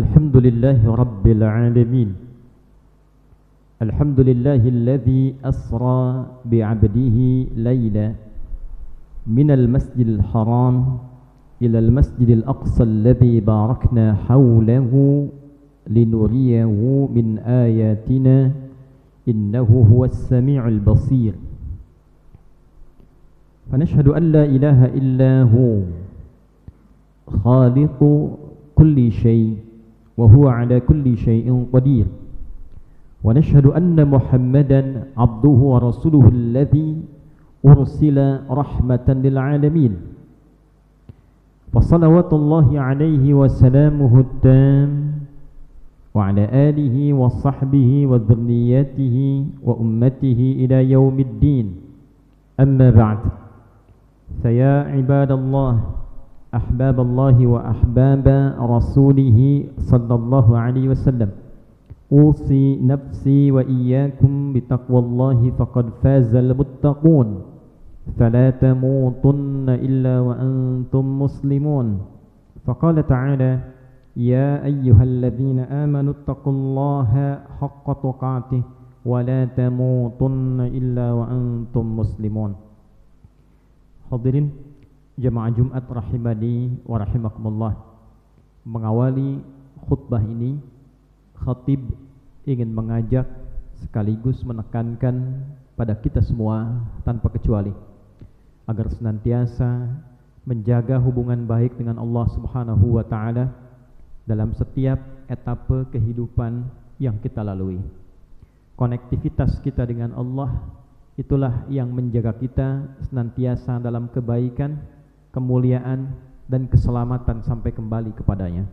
الحمد لله رب العالمين. الحمد لله الذي أسرى بعبده ليلا من المسجد الحرام إلى المسجد الأقصى الذي باركنا حوله لنريه من آياتنا إنه هو السميع البصير. فنشهد أن لا إله إلا هو خالق كل شيء وهو على كل شيء قدير. ونشهد أن محمدا عبده ورسوله الذي أرسل رحمة للعالمين. فصلوات الله عليه وسلامه التام وعلى آله وصحبه وذرياته وأمته إلى يوم الدين. أما بعد، فيا عباد الله أحباب الله وأحباب رسوله صلى الله عليه وسلم، أوصي نفسي وإياكم بتقوى الله فقد فاز المتقون، فلا تموتن إلا وأنتم مسلمون. فقال تعالى: يا أيها الذين آمنوا اتقوا الله حق تقاته ولا تموتن إلا وأنتم مسلمون. Hadirin jemaah Jumat rahimani wa rahimakumullah. Mengawali khutbah ini, khatib ingin mengajak sekaligus menekankan pada kita semua tanpa kecuali agar senantiasa menjaga hubungan baik dengan Allah Subhanahu wa taala dalam setiap etape kehidupan yang kita lalui. Konektivitas kita dengan Allah itulah yang menjaga kita senantiasa dalam kebaikan, kemuliaan, dan keselamatan sampai kembali kepadanya.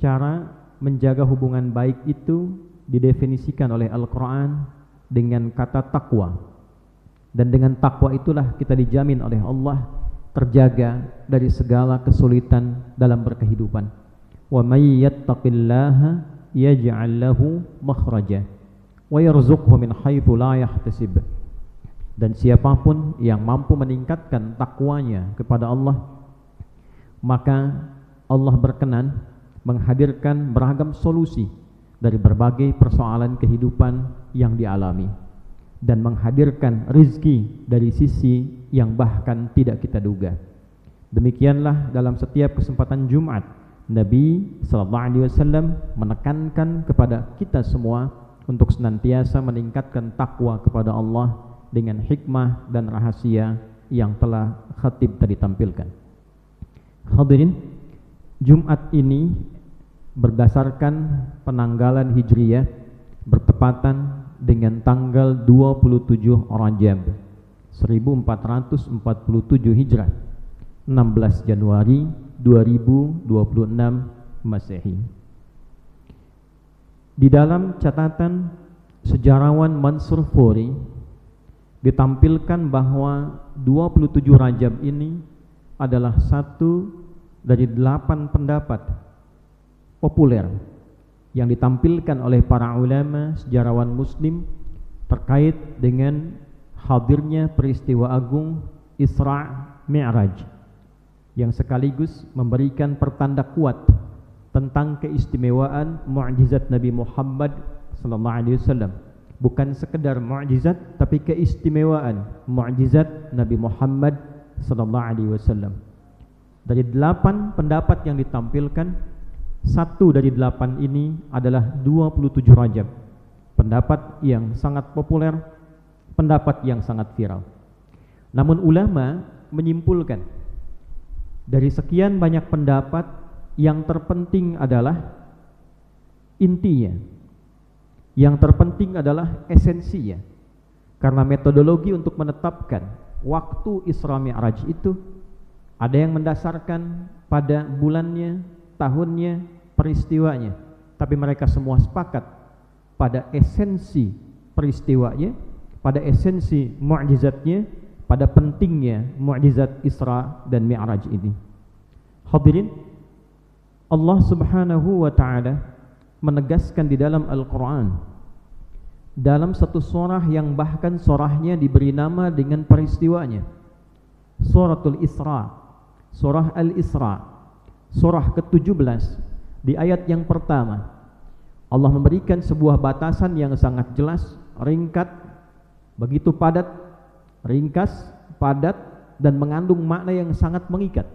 Cara menjaga hubungan baik itu didefinisikan oleh Al-Quran dengan kata takwa. Dan dengan takwa itulah kita dijamin oleh Allah terjaga dari segala kesulitan dalam berkehidupan. Wa may yattaqillaha yaj'al lahu makhraja wa yarzuqhu min haitsu la yahtasib. Dan siapapun yang mampu meningkatkan takwanya kepada Allah, maka Allah berkenan menghadirkan beragam solusi dari berbagai persoalan kehidupan yang dialami dan menghadirkan rizki dari sisi yang bahkan tidak kita duga. Demikianlah dalam setiap kesempatan Jumat Nabi sallallahu alaihi wasallam menekankan kepada kita semua untuk senantiasa meningkatkan takwa kepada Allah dengan hikmah dan rahasia yang telah khatib tadi tampilkan. Hadirin, Jumat ini berdasarkan penanggalan Hijriyah bertepatan dengan tanggal 27 Rajab 1447 Hijrah, 16 Januari 2026 Masehi. Di dalam catatan sejarawan Mansur Furi ditampilkan bahwa 27 Rajab ini adalah satu dari 8 pendapat populer yang ditampilkan oleh para ulama sejarawan muslim terkait dengan hadirnya peristiwa agung Isra Mi'raj yang sekaligus memberikan pertanda kuat tentang keistimewaan mukjizat Nabi Muhammad sallallahu alaihi wasallam. Bukan sekedar mukjizat, tapi keistimewaan mukjizat Nabi Muhammad sallallahu alaihi wasallam. Dari 8 pendapat yang ditampilkan, satu dari 8 ini adalah 27 Rajab. Pendapat yang sangat populer, pendapat yang sangat viral. Namun ulama menyimpulkan dari sekian banyak pendapat, yang terpenting adalah intinya, yang terpenting adalah esensinya. Karena metodologi untuk menetapkan waktu Isra Mi'raj itu ada yang mendasarkan pada bulannya, tahunnya, peristiwanya, tapi mereka semua sepakat pada esensi peristiwanya, pada esensi mukjizatnya, pada pentingnya mukjizat Isra dan Mi'raj ini. Hadirin, Allah Subhanahu wa taala menegaskan di dalam Al-Qur'an, dalam satu surah yang bahkan surahnya diberi nama dengan peristiwanya, Suratul Isra, surah Al-Isra, surah ke-17, Di ayat yang pertama, Allah memberikan sebuah batasan yang sangat jelas, ringkas, begitu padat, ringkas, padat, dan mengandung makna yang sangat mengikat.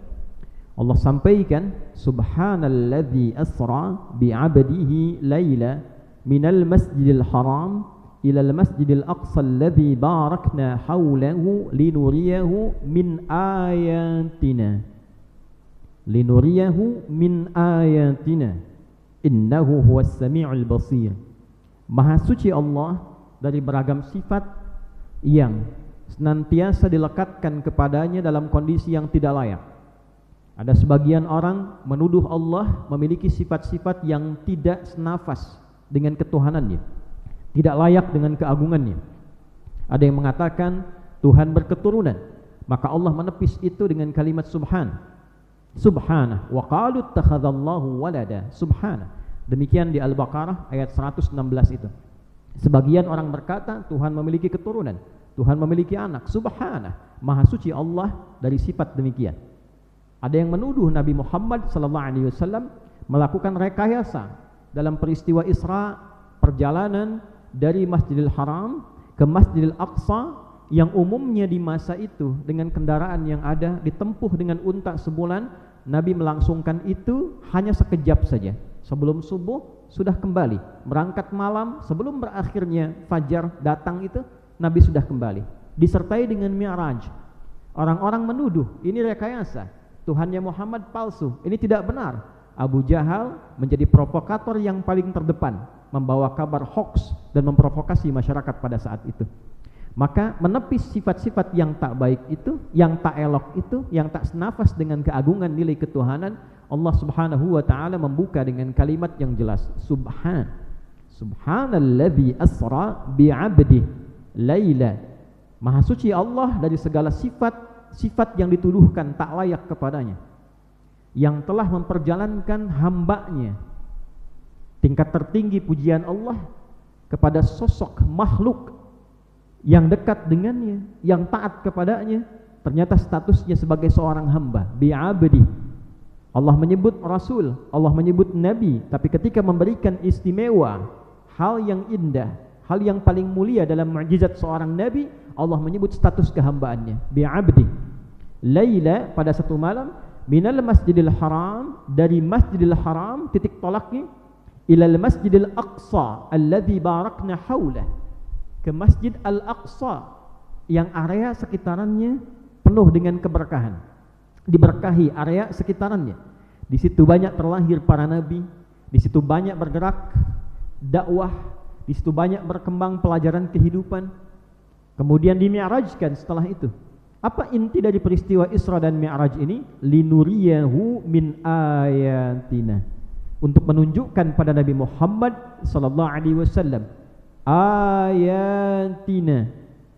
Allah sampaikan, Subhanalladzi asra bi'abdihi layla minal masjidil haram ilal masjidil aqsa alladzi barakna hawlahu linuriyahu min ayatina. Linuriyahu min ayatina. Innahu huwas sami'ul basir. Maha suci Allah dari beragam sifat yang senantiasa dilekatkan kepadanya dalam kondisi yang tidak layak. Ada sebagian orang menuduh Allah memiliki sifat-sifat yang tidak senafas dengan ketuhanannya, tidak layak dengan keagungannya. Ada yang mengatakan Tuhan berketurunan, maka Allah menepis itu dengan kalimat Subhanah wa qalu ittakhadallahu walada. Subhanah. Demikian di Al-Baqarah ayat 116 itu. Sebagian orang berkata Tuhan memiliki keturunan, Tuhan memiliki anak. Subhanah, maha suci Allah dari sifat demikian. Ada yang menuduh Nabi Muhammad SAW melakukan rekayasa dalam peristiwa Isra, perjalanan dari Masjidil Haram ke Masjidil Aqsa yang umumnya di masa itu dengan kendaraan yang ada ditempuh dengan unta sebulan. Nabi melangsungkan itu hanya sekejap saja. Sebelum subuh sudah kembali, berangkat malam sebelum berakhirnya fajar datang itu Nabi sudah kembali, disertai dengan Mi'raj. Orang-orang menuduh ini rekayasa, Tuhannya Muhammad palsu, ini tidak benar. Abu Jahal menjadi provokator yang paling terdepan, membawa kabar hoax dan memprovokasi masyarakat pada saat itu. Maka menepis sifat-sifat yang tak baik itu, yang tak elok itu, yang tak senafas dengan keagungan nilai ketuhanan, Allah Subhanahu wa taala membuka dengan kalimat yang jelas, Subhanalladzi asra bi'abdihi laila. Maha suci Allah dari segala sifat yang dituduhkan tak layak kepadanya, yang telah memperjalankan hambanya. Tingkat tertinggi pujian Allah kepada sosok makhluk yang dekat dengannya, yang taat kepadanya, ternyata statusnya sebagai seorang hamba, bi'abdi. Allah menyebut Rasul, Allah menyebut Nabi, tapi ketika memberikan istimewa, hal yang indah, hal yang paling mulia dalam mukjizat seorang Nabi, Allah menyebut status kehambaannya, bi'abdi. Laila, pada satu malam, minal masjidil haram, dari masjidil haram, titik tolaknya, ilal masjidil aqsa, alladzi barakna hawlah, ke Masjid Al-Aqsa yang area sekitarannya penuh dengan keberkahan, diberkahi area sekitarannya. Di situ banyak terlahir para nabi, di situ banyak bergerak dakwah, di situ banyak berkembang pelajaran kehidupan. Kemudian dimi'rajkan setelah itu. Apa inti dari peristiwa Isra dan Mi'raj ini? Linuriyahu min ayatina, untuk menunjukkan pada Nabi Muhammad sallallahu alaihi wasallam ayatina,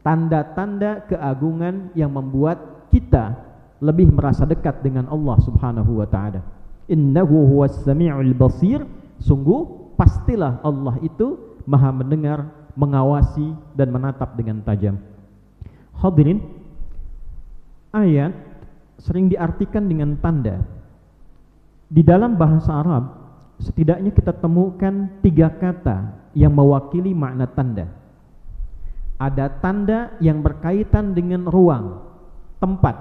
tanda-tanda keagungan yang membuat kita lebih merasa dekat dengan Allah Subhanahu wa taala. Innahu huwas sami'ul basir, sungguh pastilah Allah itu Maha mendengar, mengawasi dan menatap dengan tajam. Hadirin, ayat sering diartikan dengan tanda. Di dalam bahasa Arab setidaknya kita temukan 3 kata yang mewakili makna tanda. Ada tanda yang berkaitan dengan ruang, tempat,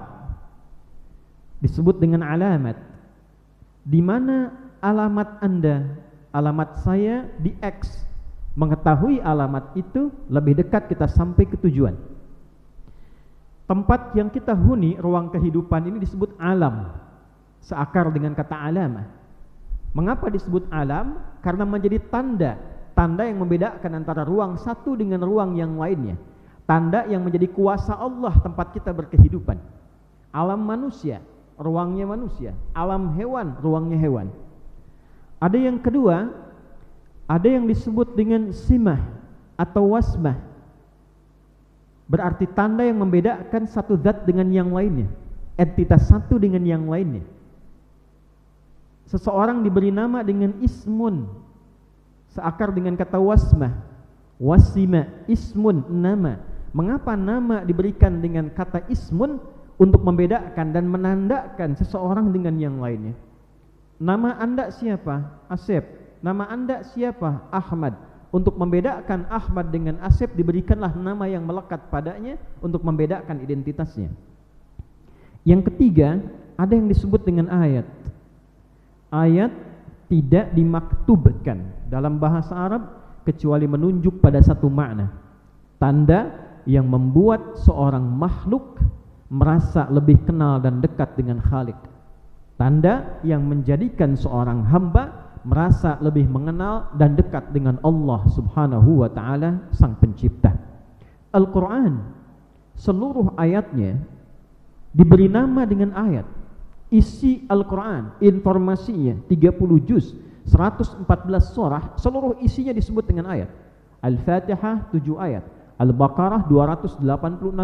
disebut dengan alamat. Di mana alamat Anda, alamat saya di X, mengetahui alamat itu lebih dekat kita sampai ke tujuan. Tempat yang kita huni, ruang kehidupan ini disebut alam, seakar dengan kata alamah. Mengapa disebut alam? Karena menjadi tanda yang membedakan antara ruang satu dengan ruang yang lainnya. Tanda yang menjadi kuasa Allah tempat kita berkehidupan. Alam manusia, ruangnya manusia. Alam hewan, ruangnya hewan. Ada yang kedua, ada yang disebut dengan simah atau wasmah. Berarti tanda yang membedakan satu zat dengan yang lainnya, entitas satu dengan yang lainnya. Seseorang diberi nama dengan ismun, seakar dengan kata wasmah, wasima, ismun, nama. Mengapa nama diberikan dengan kata ismun? Untuk membedakan dan menandakan seseorang dengan yang lainnya. nama Anda siapa? Asep. Nama Anda siapa? Ahmad. Untuk membedakan Ahmad dengan Asep diberikanlah nama yang melekat padanya untuk membedakan identitasnya. Yang ketiga, ada yang disebut dengan ayat. Ayat tidak dimaktubkan dalam bahasa Arab kecuali menunjuk pada satu makna. Tanda yang membuat seorang makhluk merasa lebih kenal dan dekat dengan Khalik. Tanda yang menjadikan seorang hamba merasa lebih mengenal dan dekat dengan Allah Subhanahu wa ta'ala, Sang Pencipta. Al-Quran seluruh ayatnya diberi nama dengan ayat. Isi Al-Quran, informasinya 30 juz, 114 surah, seluruh isinya disebut dengan ayat. Al-Fatihah 7 ayat, Al-Baqarah 286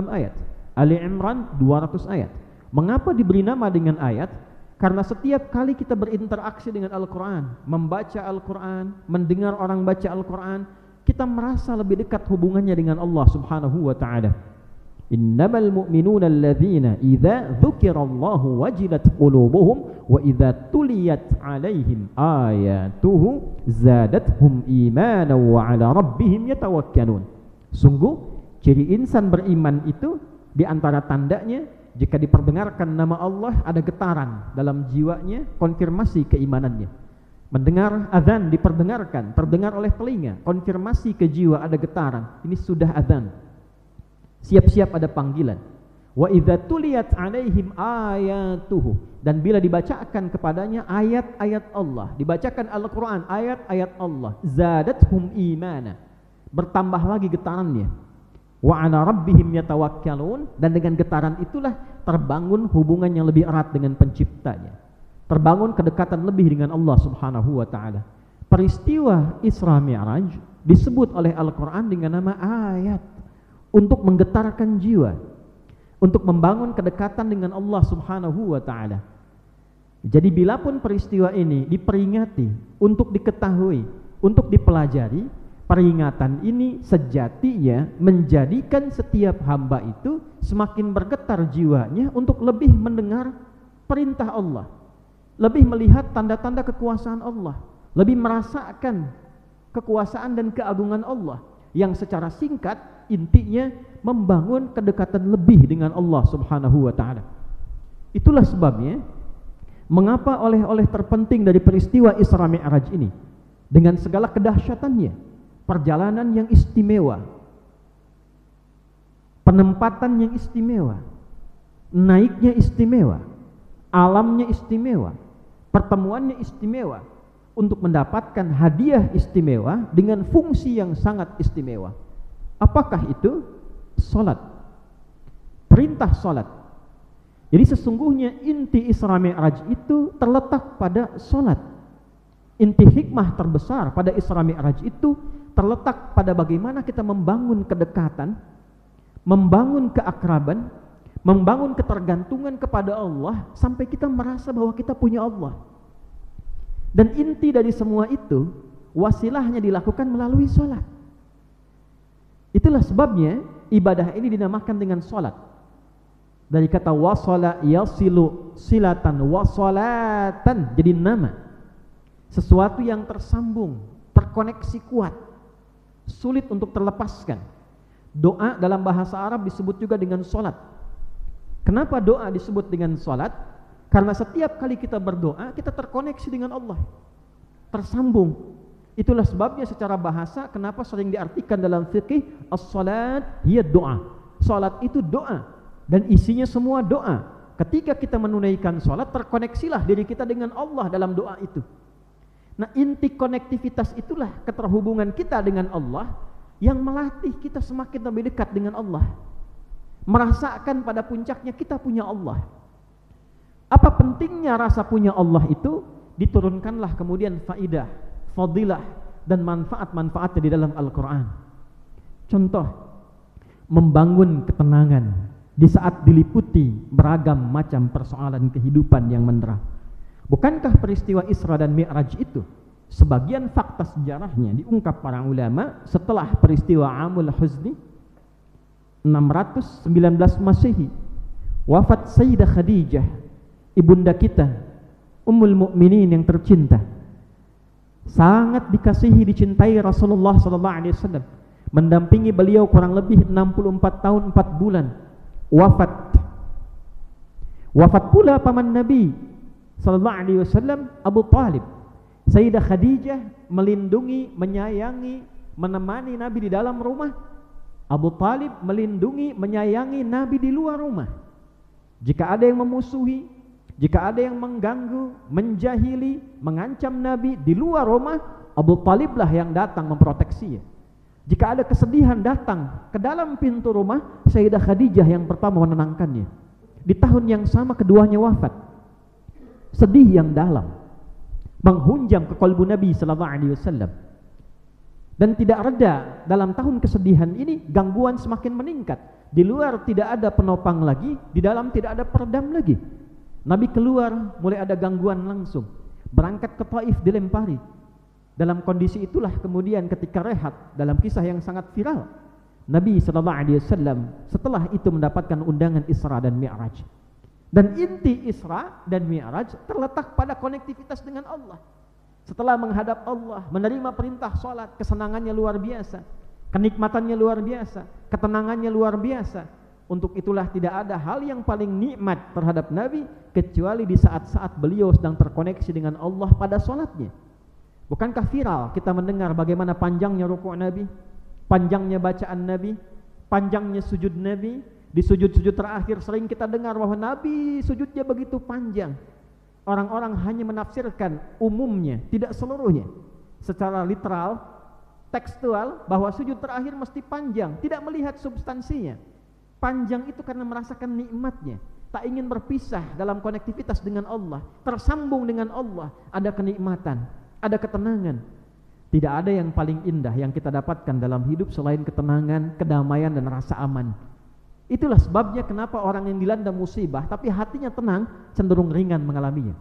ayat, Ali Imran 200 ayat. Mengapa diberi nama dengan ayat? Karena setiap kali kita berinteraksi dengan Al-Quran, membaca Al-Quran, mendengar orang baca Al-Quran, kita merasa lebih dekat hubungannya dengan Allah Subhanahu wa ta'ala. Innamal mu'minuna alladzina idza dzukirallahu wajilat qulubuhum wa idza tuliyat 'alaihim ayatuhu zadatuhum imanan wa 'ala rabbihim yatawakkalun. Sungguh ciri insan beriman itu di antara tandanya, jika diperdengarkan nama Allah ada getaran dalam jiwanya, konfirmasi keimanannya. Mendengar azan diperdengarkan, terdengar oleh telinga, konfirmasi ke jiwa ada getaran, ini sudah azan. Siap-siap ada panggilan. Wa idza tuliyat 'alaihim ayatuhu, dan bila dibacakan kepadanya ayat-ayat Allah, dibacakan Al-Qur'an, ayat-ayat Allah, zadatuhum imana, bertambah lagi getarannya. Wa 'ala rabbihim yatawakkalun, dan dengan getaran itulah terbangun hubungan yang lebih erat dengan penciptanya, terbangun kedekatan lebih dengan Allah Subhanahu wa ta'ala. Peristiwa Isra Mi'raj disebut oleh Al-Quran dengan nama ayat, untuk menggetarkan jiwa, untuk membangun kedekatan dengan Allah Subhanahu wa ta'ala. Jadi bila pun peristiwa ini diperingati, untuk diketahui, untuk dipelajari, peringatan ini sejatinya menjadikan setiap hamba itu semakin bergetar jiwanya untuk lebih mendengar perintah Allah, lebih melihat tanda-tanda kekuasaan Allah, lebih merasakan kekuasaan dan keagungan Allah, yang secara singkat intinya membangun kedekatan lebih dengan Allah Subhanahu wa ta'ala. Itulah sebabnya mengapa oleh-oleh terpenting dari peristiwa Isra Mi'raj ini, dengan segala kedahsyatannya, perjalanan yang istimewa, penempatan yang istimewa, naiknya istimewa, alamnya istimewa, pertemuannya istimewa, untuk mendapatkan hadiah istimewa dengan fungsi yang sangat istimewa. Apakah itu? Salat. Perintah salat. Jadi sesungguhnya inti Isra Mi'raj itu terletak pada salat. Inti hikmah terbesar pada Isra Mi'raj itu terletak pada bagaimana kita membangun kedekatan, membangun keakraban, membangun ketergantungan kepada Allah sampai kita merasa bahwa kita punya Allah. Dan inti dari semua itu, wasilahnya dilakukan melalui salat. Itulah sebabnya ibadah ini dinamakan dengan salat. Dari kata wasala yasilu silatan, wasalatan, jadi nama. Sesuatu yang tersambung, terkoneksi kuat, sulit untuk terlepaskan. Doa dalam bahasa Arab disebut juga dengan salat. Kenapa doa disebut dengan salat? Karena setiap kali kita berdoa, kita terkoneksi dengan Allah, tersambung. Itulah sebabnya secara bahasa kenapa sering diartikan dalam fikih as-salat hiya doa. Salat itu doa dan isinya semua doa. Ketika kita menunaikan salat, terkoneksilah diri kita dengan Allah dalam doa itu. Nah, inti konektivitas itulah keterhubungan kita dengan Allah yang melatih kita semakin lebih dekat dengan Allah, merasakan pada puncaknya kita punya Allah. Apa pentingnya rasa punya Allah itu? Diturunkanlah kemudian faidah, fadilah, dan manfaat-manfaatnya di dalam Al-Quran. Contoh, membangun ketenangan di saat diliputi beragam macam persoalan kehidupan yang mendera. Bukankah peristiwa Isra dan Mi'raj itu sebagian fakta sejarahnya diungkap para ulama setelah peristiwa Amul Huzni 619 Masehi, wafat Sayyidah Khadijah, ibunda kita, Ummul Mukminin yang tercinta, sangat dikasihi, dicintai Rasulullah SAW, mendampingi beliau kurang lebih 64 tahun 4 bulan. Wafat pula paman Nabi SAW, Abu Talib. Sayyidah Khadijah melindungi, menyayangi, menemani Nabi di dalam rumah. Abu Talib melindungi, menyayangi Nabi di luar rumah. Jika ada yang memusuhi, jika ada yang mengganggu, menjahili, mengancam Nabi di luar rumah, Abu Taliblah yang datang memproteksinya. Jika ada kesedihan datang ke dalam pintu rumah, Sayyidah Khadijah yang pertama menenangkannya. Di tahun yang sama keduanya wafat. Sedih yang dalam menghunjam ke kalbu Nabi sallallahu alaihi wasallam. Dan tidak reda dalam tahun kesedihan ini, gangguan semakin meningkat. Di luar tidak ada penopang lagi, di dalam tidak ada peredam lagi. Nabi keluar, mulai ada gangguan langsung. Berangkat ke Taif dilempari. Dalam kondisi itulah kemudian ketika rehat, dalam kisah yang sangat viral, Nabi SAW setelah itu mendapatkan undangan Isra dan Mi'raj. Dan inti Isra dan Mi'raj terletak pada konektivitas dengan Allah. Setelah menghadap Allah, menerima perintah sholat, kesenangannya luar biasa, kenikmatannya luar biasa, ketenangannya luar biasa. Untuk itulah tidak ada hal yang paling nikmat terhadap Nabi kecuali di saat-saat beliau sedang terkoneksi dengan Allah pada sholatnya. Bukankah viral kita mendengar bagaimana panjangnya rukuk Nabi, panjangnya bacaan Nabi, panjangnya sujud Nabi. Di sujud-sujud terakhir sering kita dengar bahwa Nabi sujudnya begitu panjang. Orang-orang hanya menafsirkan umumnya, tidak seluruhnya. Secara literal, tekstual, bahwa sujud terakhir mesti panjang, tidak melihat substansinya. Panjang itu karena merasakan nikmatnya, tak ingin berpisah dalam konektivitas dengan Allah, tersambung dengan Allah, ada kenikmatan, ada ketenangan. Tidak ada yang paling indah yang kita dapatkan dalam hidup selain ketenangan, kedamaian, dan rasa aman. Itulah sebabnya kenapa orang yang dilanda musibah tapi hatinya tenang cenderung ringan mengalaminya.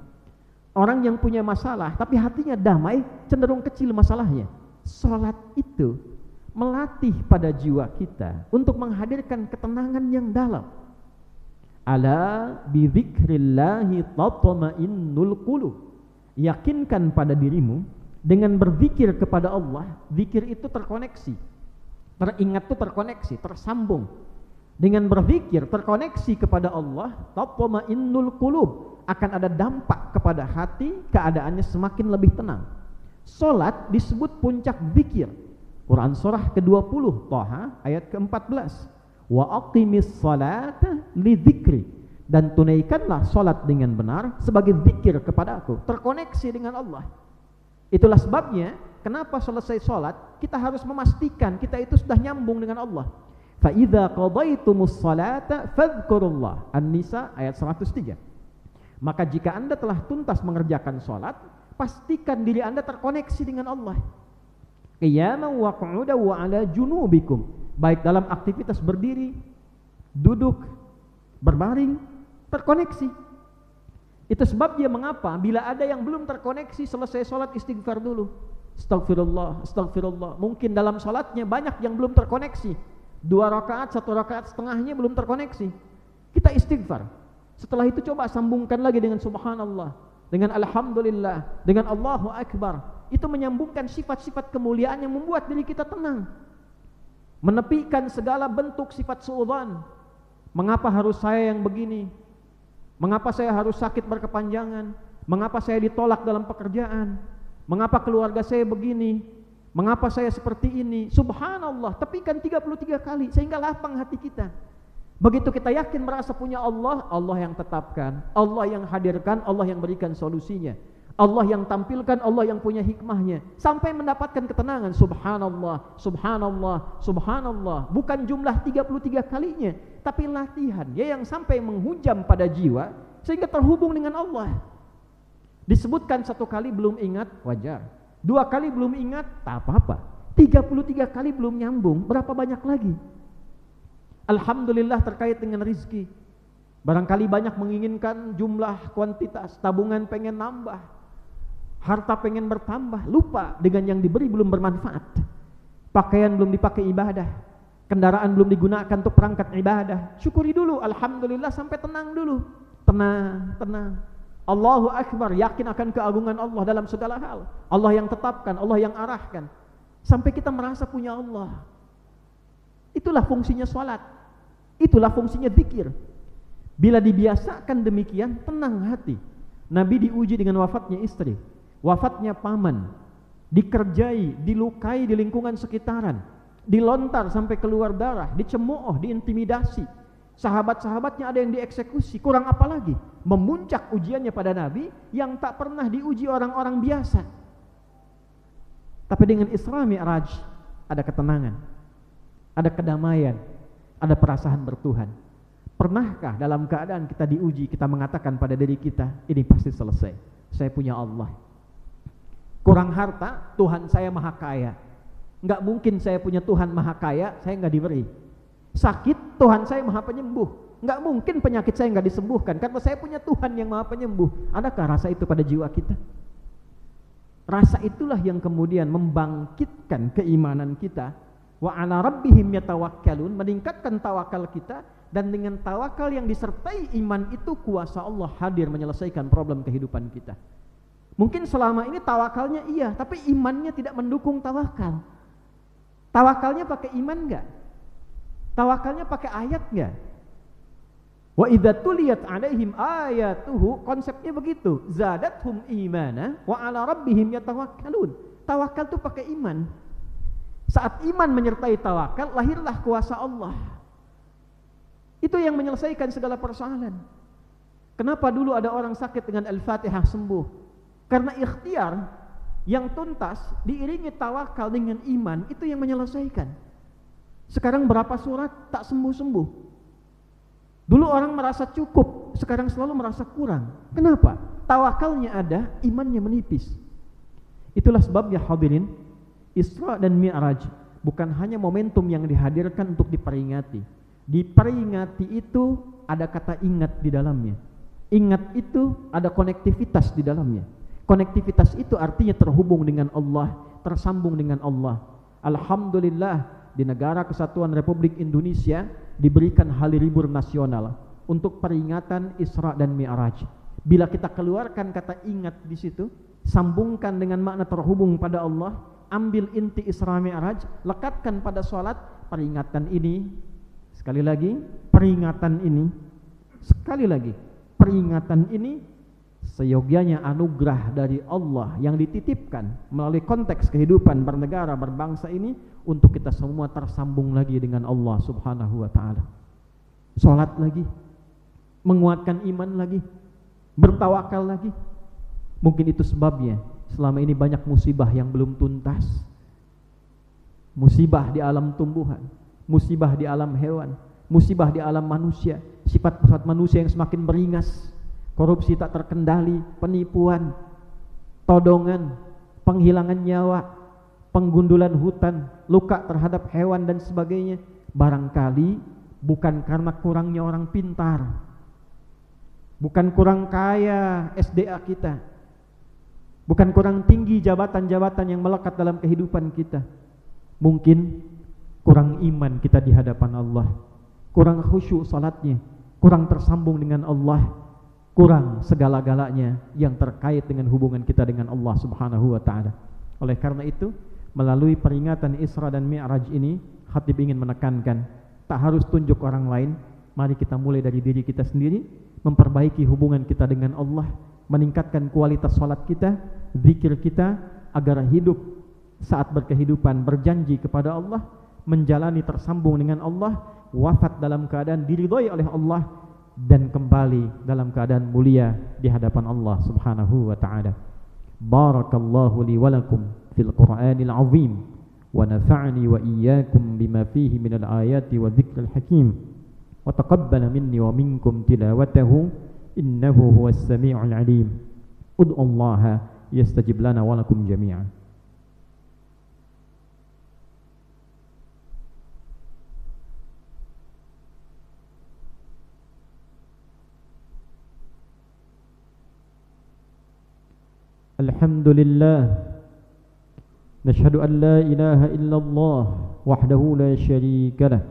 Orang yang punya masalah tapi hatinya damai cenderung kecil masalahnya. Salat itu melatih pada jiwa kita untuk menghadirkan ketenangan yang dalam. Ala bi dzikrillahi tatma'innul qulub. Yakinkan pada dirimu dengan berzikir kepada Allah. Zikir itu terkoneksi. Teringat itu terkoneksi, tersambung. Dengan berzikir terkoneksi kepada Allah, tatma'innul qulub, akan ada dampak kepada hati, keadaannya semakin lebih tenang. Salat disebut puncak zikir. Quran surah ke-20 Thaha ayat ke-14. Wa aqimis salata li dzikri, dan tunaikanlah salat dengan benar sebagai zikir kepadaku, terkoneksi dengan Allah. Itulah sebabnya kenapa selesai salat kita harus memastikan kita itu sudah nyambung dengan Allah. Fa idza qadaytumus salata fadhkurullah. An-Nisa ayat 103. Maka jika Anda telah tuntas mengerjakan salat, pastikan diri Anda terkoneksi dengan Allah. Qiyaman wa qu'udan wa 'ala junubikum, baik dalam aktivitas berdiri, duduk, berbaring, terkoneksi. Itu sebabnya mengapa bila ada yang belum terkoneksi selesai salat istighfar dulu. Astagfirullah, astagfirullah. Mungkin dalam salatnya banyak yang belum terkoneksi. 2 rakaat, 1 rakaat setengahnya belum terkoneksi. Kita istighfar. Setelah itu coba sambungkan lagi dengan subhanallah, dengan alhamdulillah, dengan Allahu akbar. Itu menyambungkan sifat-sifat kemuliaan yang membuat diri kita tenang. Menepikan segala bentuk sifat suudzon. Mengapa harus saya yang begini? Mengapa saya harus sakit berkepanjangan? Mengapa saya ditolak dalam pekerjaan? Mengapa keluarga saya begini? Mengapa saya seperti ini? Subhanallah, tepikan 33 kali sehingga lapang hati kita. Begitu kita yakin merasa punya Allah, Allah yang tetapkan, Allah yang hadirkan, Allah yang berikan solusinya, Allah yang tampilkan, Allah yang punya hikmahnya, sampai mendapatkan ketenangan. Subhanallah, subhanallah, subhanallah. Bukan jumlah 33 kalinya, tapi latihan ya yang sampai menghujam pada jiwa sehingga terhubung dengan Allah. Disebutkan 1 kali belum ingat, wajar. 2 kali belum ingat, tak apa-apa. 33 kali belum nyambung, berapa banyak lagi? Alhamdulillah terkait dengan rizki. Barangkali banyak menginginkan jumlah kuantitas, tabungan pengen nambah, harta pengen bertambah, lupa dengan yang diberi belum bermanfaat. Pakaian belum dipakai ibadah, kendaraan belum digunakan untuk perangkat ibadah. Syukuri dulu, alhamdulillah, sampai tenang dulu. Tenang, tenang. Allahu Akbar, yakin akan keagungan Allah dalam segala hal. Allah yang tetapkan, Allah yang arahkan. Sampai kita merasa punya Allah. Itulah fungsinya salat. Itulah fungsinya zikir. Bila dibiasakan demikian, tenang hati. Nabi diuji dengan wafatnya istri, wafatnya paman, dikerjai, dilukai di lingkungan sekitaran, dilontar sampai keluar darah, dicemooh, diintimidasi. Sahabat-sahabatnya ada yang dieksekusi. Kurang apa lagi? Memuncak ujiannya pada Nabi yang tak pernah diuji orang-orang biasa. Tapi dengan Isra Mi'raj ada ketenangan, ada kedamaian, ada perasaan bertuhan. Pernahkah dalam keadaan kita diuji, kita mengatakan pada diri kita, ini pasti selesai, saya punya Allah. Kurang harta, Tuhan saya maha kaya. Enggak mungkin saya punya Tuhan maha kaya, saya enggak diberi. Sakit, Tuhan saya maha penyembuh. Enggak mungkin penyakit saya enggak disembuhkan, karena saya punya Tuhan yang maha penyembuh. Adakah rasa itu pada jiwa kita? Rasa itulah yang kemudian membangkitkan keimanan kita. Wa ala rabbihim yatawakkalun, meningkatkan tawakal kita. Dan dengan tawakal yang disertai iman itu, kuasa Allah hadir menyelesaikan problem kehidupan kita. Mungkin selama ini tawakalnya iya, tapi imannya tidak mendukung tawakal. Tawakalnya pakai iman enggak? Tawakalnya pakai ayat enggak? Wa idza tuliyat alaihim ayatuhu, konsepnya begitu. Zadathum imana wa ala rabbihim yatawakkalun. Tawakal itu pakai iman. Saat iman menyertai tawakal, lahirlah kuasa Allah. Itu yang menyelesaikan segala persoalan. Kenapa dulu ada orang sakit dengan Al-Fatihah sembuh? Karena ikhtiar yang tuntas diiringi tawakal dengan iman, itu yang menyelesaikan. Sekarang berapa surat tak sembuh-sembuh. Dulu orang merasa cukup, sekarang selalu merasa kurang. Kenapa? Tawakalnya ada, imannya menipis. Itulah sebabnya hadirin, Isra dan Mi'raj bukan hanya momentum yang dihadirkan untuk diperingati. Diperingati itu ada kata ingat di dalamnya. Ingat itu ada konektivitas di dalamnya. Konektivitas itu artinya terhubung dengan Allah, tersambung dengan Allah. Alhamdulillah, di negara Kesatuan Republik Indonesia diberikan hari libur nasional untuk peringatan Isra dan Mi'raj. Bila kita keluarkan kata ingat di situ, sambungkan dengan makna terhubung pada Allah, ambil inti Isra Mi'raj, lekatkan pada salat, peringatan ini, sekali lagi, peringatan ini, sekali lagi, peringatan ini, seyogyanya anugerah dari Allah yang dititipkan melalui konteks kehidupan bernegara, berbangsa ini, untuk kita semua tersambung lagi dengan Allah Subhanahu wa ta'ala. Salat lagi, menguatkan iman lagi, bertawakal lagi. Mungkin itu sebabnya selama ini banyak musibah yang belum tuntas. Musibah di alam tumbuhan, musibah di alam hewan, musibah di alam manusia, sifat-sifat manusia yang semakin beringas, korupsi tak terkendali, penipuan, todongan, penghilangan nyawa, penggundulan hutan, luka terhadap hewan dan sebagainya. Barangkali bukan karena kurangnya orang pintar, bukan kurang kaya SDA kita, bukan kurang tinggi jabatan-jabatan yang melekat dalam kehidupan kita. Mungkin kurang iman kita di hadapan Allah, kurang khusyuk salatnya, kurang tersambung dengan Allah, kurang segala-galanya yang terkait dengan hubungan kita dengan Allah Subhanahu wa ta'ala. Oleh karena itu, melalui peringatan Isra dan Mi'raj ini, khatib ingin menekankan, tak harus tunjuk orang lain. Mari kita mulai dari diri kita sendiri, memperbaiki hubungan kita dengan Allah, meningkatkan kualitas salat kita, zikir kita, agar hidup saat berkehidupan berjanji kepada Allah, menjalani tersambung dengan Allah, wafat dalam keadaan diridhai oleh Allah, dan kembali dalam keadaan mulia di hadapan Allah Subhanahu wa ta'ala. Barakallahu li wa lakum fil Qur'anil azim wa nafa'ani wa iyyakum bima fihi minal ayati wa dzikril hakim wa taqabbala minni wa minkum tilawatahu innahu huwas sami'ul alim. Ud'u Allah yastajib lana wa lakum jami'an. Alhamdulillah, nashhadu an la ilaha illallah wahdahu la syarika lah,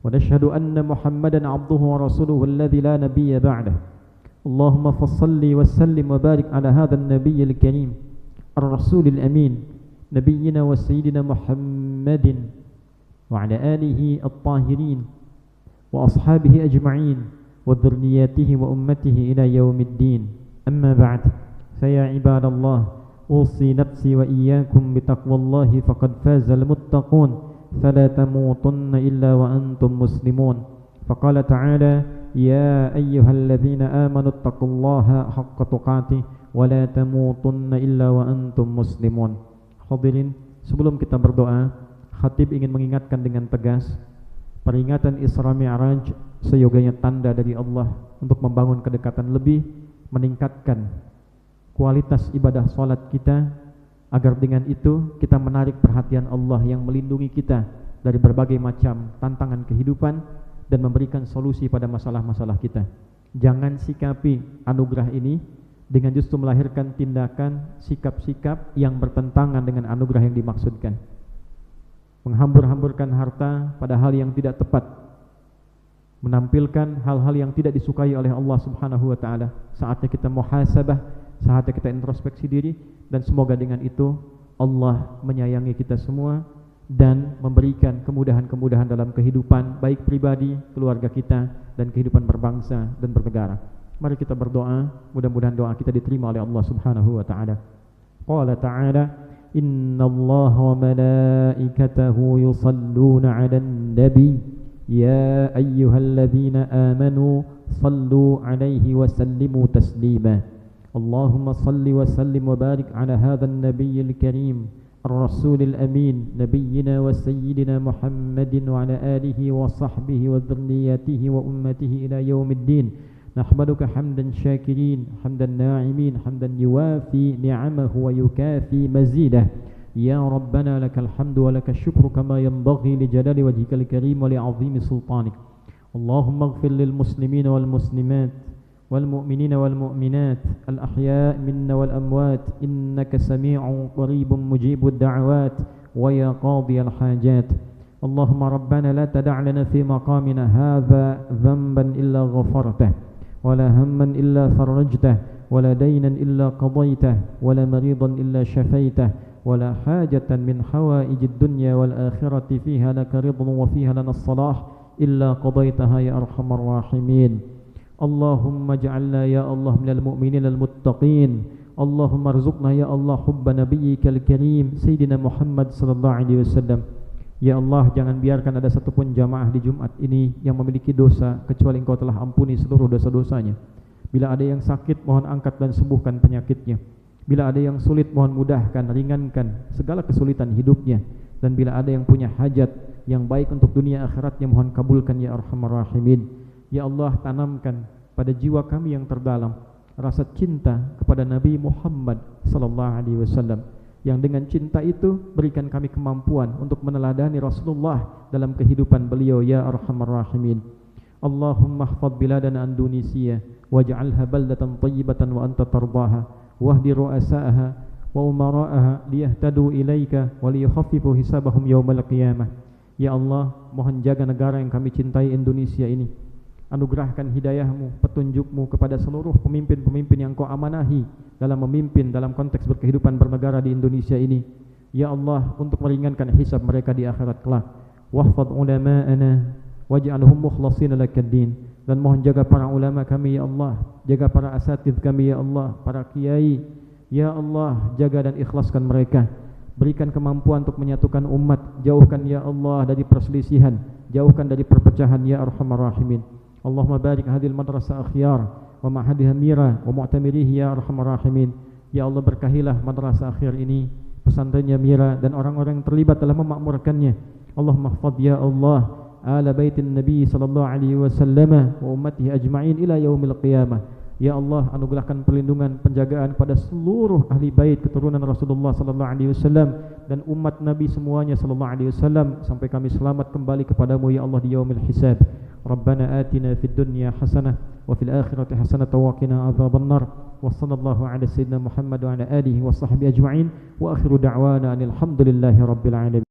wa nashhadu anna Muhammadan abduhu wa rasuluhu alladhi la nabiyya ba'dah. Allahumma fassalli wa sallim wa barik ala hadzal nabiyil karim ar-rasulil amin nabiyyina wa sayyidina Muhammadin wa ala alihi at-tahirin wa ashabihi ajma'in wa dhurriyyatihi wa ummatihi ila yaumiddin. Amma ba'd, faya ibadallah, usi nafsi wa iyyakum bitaqwallahi faqad fazal muttaqun fala tamutunna illa wa antum muslimun. Faqala ta'ala ya ayyuhalladzina amanu taqullaha haqqa tuqatih wa la tamutunna illa wa antum muslimun. Hadirin, sebelum kita berdoa, khatib ingin mengingatkan dengan tegas, peringatan Isra Mi'raj seyogianya tanda dari Allah untuk membangun kedekatan lebih, meningkatkan kualitas ibadah salat kita, agar dengan itu kita menarik perhatian Allah yang melindungi kita dari berbagai macam tantangan kehidupan dan memberikan solusi pada masalah-masalah kita. Jangan sikapi anugerah ini dengan justru melahirkan tindakan, sikap-sikap yang bertentangan dengan anugerah yang dimaksudkan. Menghambur-hamburkan harta pada hal yang tidak tepat, menampilkan hal-hal yang tidak disukai oleh Allah Subhanahu wa taala. Saatnya kita muhasabah, saatnya kita introspeksi diri, dan semoga dengan itu Allah menyayangi kita semua dan memberikan kemudahan-kemudahan dalam kehidupan baik pribadi, keluarga kita, dan kehidupan berbangsa dan bernegara. Mari kita berdoa, mudah-mudahan doa kita diterima oleh Allah Subhanahu wa taala. Qala ta'ala, innallaha wa malaikatahu yusalluna 'alan nabi ya ayyuhalladzina amanu sallu 'alaihi wa sallimu taslima. Allahumma salli wa sallim wa barik 'ala hadzal nabiyyil karim الرسول الأمين نبينا وسيدنا محمد وعلى آله وصحبه وذرياته وأمته إلى يوم الدين. نحمدك حمدا شاكرين حمدا ناعمين حمدا يوافي نعمه ويكافي مزيده. يا ربنا لك الحمد ولك الشكر كما ينبغي لجلال وجهك الكريم ولعظيم سلطانك. اللهم اغفر للمسلمين والمسلمات والمؤمنين والمؤمنات الأحياء منا والأموات إنك سميع قريب مجيب الدعوات ويا قاضي الحاجات. اللهم ربنا لا تدع لنا في مقامنا هذا ذنبا إلا غفرته ولا هما إلا فرجته ولا دينا إلا قضيته ولا مريضا إلا شفيته ولا حاجة من حوائج الدنيا والآخرة فيها لك رضا وفيها لنا الصلاح إلا قضيتها يا أرحم الراحمين. اللهم اجعلنا يا الله من المؤمنين المتقين. اللهم ارزقنا يا الله حب نبيك الكريم سيدنا Muhammad sallallahu alaihi wasallam. Ya Allah, jangan biarkan ada satupun jamaah di Jumat ini yang memiliki dosa kecuali Engkau telah ampuni seluruh dosa-dosanya. Bila ada yang sakit, mohon angkat dan sembuhkan penyakitnya. Bila ada yang sulit, mohon mudahkan, ringankan segala kesulitan hidupnya. Dan bila ada yang punya hajat yang baik untuk dunia akhiratnya, mohon kabulkan ya arhamar rahimin. Ya Allah, tanamkan pada jiwa kami yang terdalam rasa cinta kepada Nabi Muhammad sallallahu alaihi wasallam, yang dengan cinta itu berikan kami kemampuan untuk meneladani Rasulullah dalam kehidupan beliau ya arhamar rahimin. Allahumma ihfaz biladana Indonesia waj'alha baldatan thayyibatan wa anta tardaha wahdi ru'asaaha wa umara'aha liyahtadu ilaika wa liyakhaffifu hisabahum yaumal qiyamah. Ya Allah, mohon jaga negara yang kami cintai, Indonesia ini. Anugerahkan hidayahmu, petunjukmu kepada seluruh pemimpin-pemimpin yang kau amanahi dalam memimpin dalam konteks berkehidupan bernegara di Indonesia ini. Ya Allah, untuk meringankan hisab mereka di akhirat kelak. Wahfadz ulama'ana waj'alhum mukhlashina lakad-din. Dan mohon jaga para ulama kami ya Allah, jaga para asatidz kami ya Allah, para kiai ya Allah, jaga dan ikhlaskan mereka. Berikan kemampuan untuk menyatukan umat, jauhkan ya Allah dari perselisihan, jauhkan dari perpecahan ya arhamar rahimin. Allahumma barik hadhil madrasah akhyar wa ma'hadiha mira wa mu'tamirihi ya arhamar rahimin. Ya Allah, berkahilah madrasah akhir ini, pesantrennya Mira, dan orang-orang yang terlibat dalam memakmurkannya. Allahumma ihfadz ya Allah ala baitin Nabi sallallahu alaihi wasallam wa ummatihi ajma'in ila yaumil qiyamah. Ya Allah, anugerahkan perlindungan, penjagaan pada seluruh ahli bait keturunan Rasulullah sallallahu alaihi wasallam dan umat Nabi semuanya sallallahu alaihi wasallam sampai kami selamat kembali kepadamu ya Allah di yaumil hisab. Rabbana atina fid dunya hasanah wa fil akhirati hasanah wa qina adzabannar. Wa sallallahu ala sayyidina Muhammad wa ala alihi wa sahbihi ajma'in wa akhiru da'wana alhamdulillahi rabbil alamin.